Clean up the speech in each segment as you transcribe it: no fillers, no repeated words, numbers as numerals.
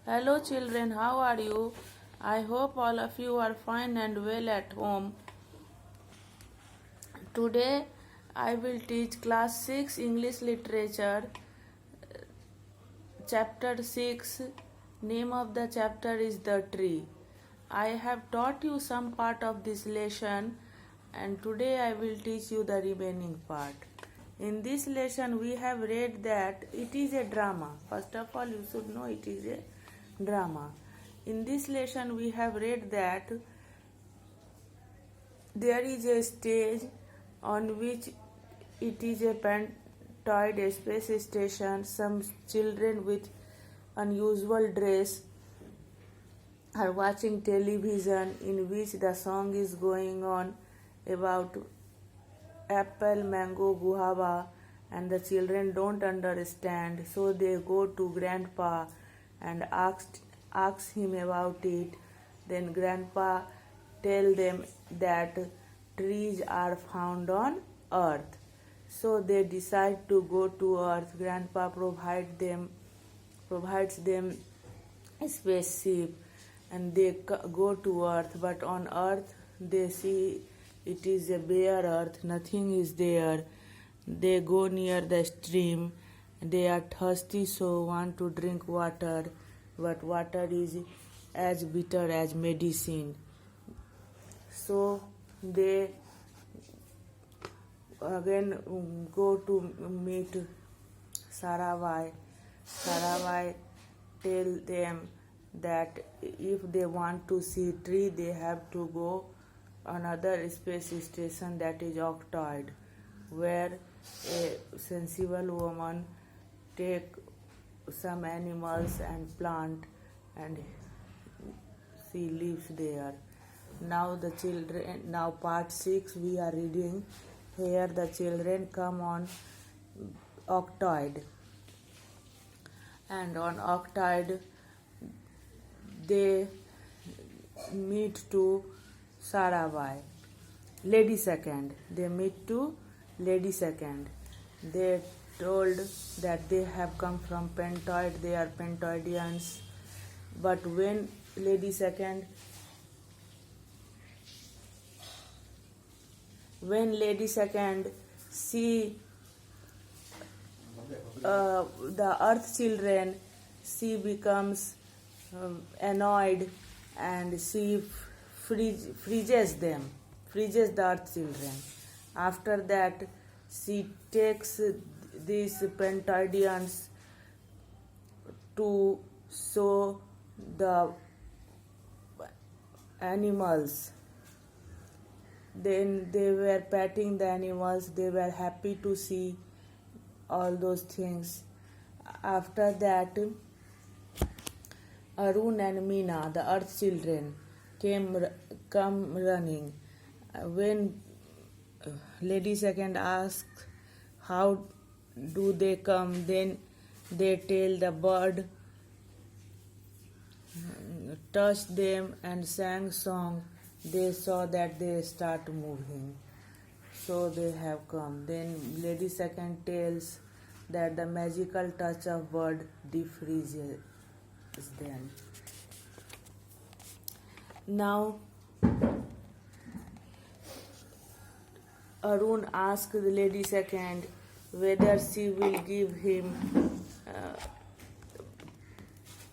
Hello children, how are you? I hope all of you are fine and well at home. Today I will teach class 6 English literature chapter 6. Name of the chapter is The Tree. I have taught you some part of this lesson and today I will teach you the remaining part. In this lesson we have read that it is a drama. First of all you should know it is a drama. In this lesson we have read that there is a stage on which it is a planetoid space station. Some children with unusual dress are watching television in which the song is going on about apple, mango, guava, and the children don't understand, so they go to grandpa and ask him about it. Then grandpa tell them that trees are found on earth, so they decide to go to earth. Grandpa provides them a spaceship and they go to earth, but on earth they see it is a bare earth, nothing is there. They go near the stream, they are thirsty, so want to drink water, but water is as bitter as medicine. So they again go to meet Saravai. Saravai tell them that if they want to see tree, they have to go another space station, that is Octoid, where a sensible woman take some animals and plant and she lives there. Now part 6 we are reading. Here the children come on Octoid, and on Octoid they meet to Saravai. Lady Second. They meet to Lady Second. They told that they have come from Pentoid, they are Pentoidians. But when Lady Second see the earth children, she becomes annoyed and she freezes the earth children. After that she takes these Pentoidians to show the animals. Then they were petting the animals, they were happy to see all those things. After that Arun and Meena, the earth children, come running. When Lady Second asks how do they come, then they tell the bird touched them and sang song. They saw that they start moving, so they have come. Then Lady Second tells that the magical touch of bird defreezes them. Now Arun asked the Lady Second whether she will give him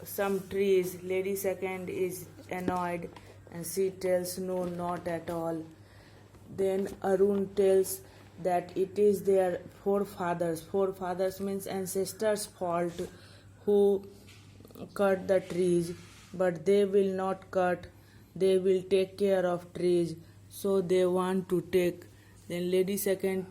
some trees. Lady Second is annoyed and she tells no, not at all. Then Arun tells that it is their forefathers means ancestors' fault who cut the trees, but they will not cut, they will take care of trees, so they want to take. Then Lady Second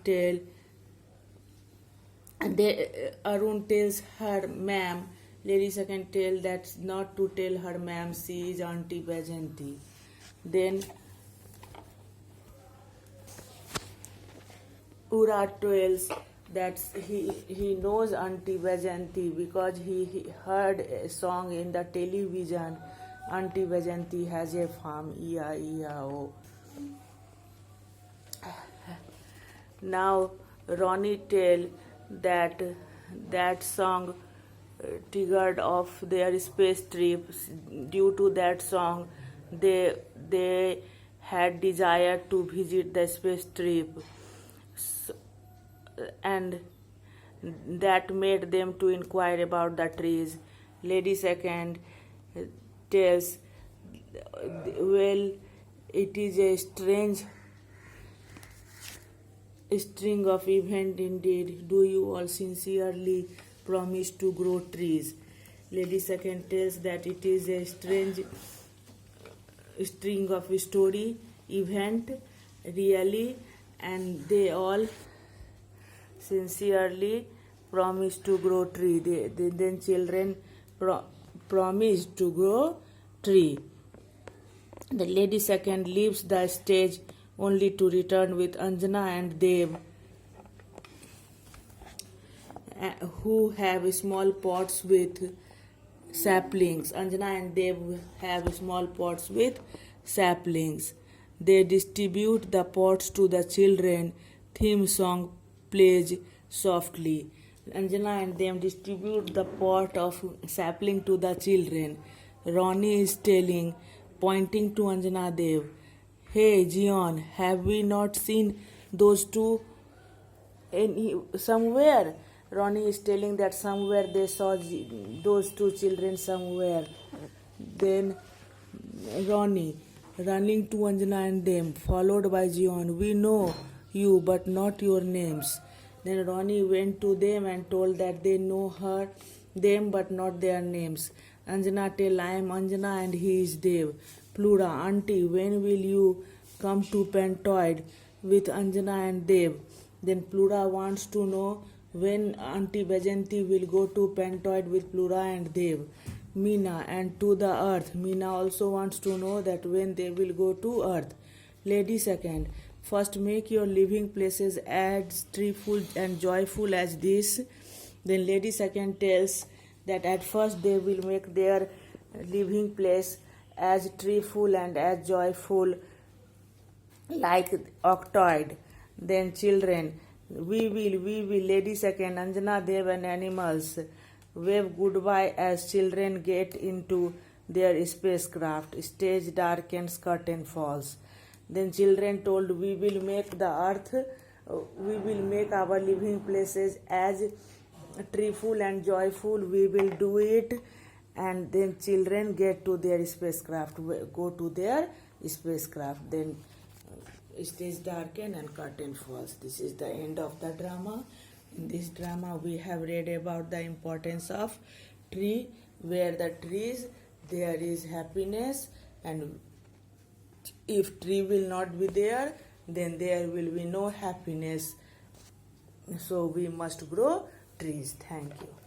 Arun tells her ma'am. Lady Second tell that not to tell her ma'am, she is Auntie Bajanti. Then Ura tells that he knows Auntie Bajanti because he heard a song in the television. Auntie Bajanti has a farm, E-I-E-I-O. Now Ronnie tell that song triggered off their space trip. Due to that song, they had desire to visit the space trip, and that made them to inquire about the trees. Lady Second tells, well, it is a strange string of events indeed. Do you all sincerely promise to grow trees? Lady Second tells that it is a strange string of story event really, and they all sincerely promise to grow tree. Then children promise to grow tree. The Lady Second leaves the stage only to return with Anjana and Dev, who have small pots with saplings. Anjana and Dev have small pots with saplings. They distribute the pots to the children. Theme song plays softly. Anjana and them distribute the pot of sapling to the children. Ronnie is telling, pointing to Anjana Dev, "Hey, Jion, have we not seen those two somewhere?" Ronnie is telling that somewhere they saw those two children somewhere. Then Ronnie running to Anjana and them, followed by Jion, "We know you, but not your names." Then Ronnie went to them and told that they know them, but not their names. Anjana tell, "I am Anjana and he is Dev." Plura, "Auntie, when will you come to Pantoid with Anjana and Dev?" Then Plura wants to know when Auntie Bajanti will go to Pantoid with Plura and Dev. Meena, "And to the earth." Meena also wants to know that when they will go to earth. Lady Second, "First make your living places as treeful and joyful as this." Then Lady Second tells that at first they will make their living place as treeful and as joyful like octoid. Then children, we will, Lady Second, Anjana, Dev and animals wave goodbye as children get into their spacecraft. Stage darkens, curtain falls. Then children told, we will make our living places as treeful and joyful. We will do it. And then children get to their spacecraft, go to their spacecraft. Then stage darken and curtain falls. This is the end of the drama. In this drama we have read about the importance of tree. Where the trees, there is happiness, and if tree will not be there, then there will be no happiness. So we must grow trees. Thank you.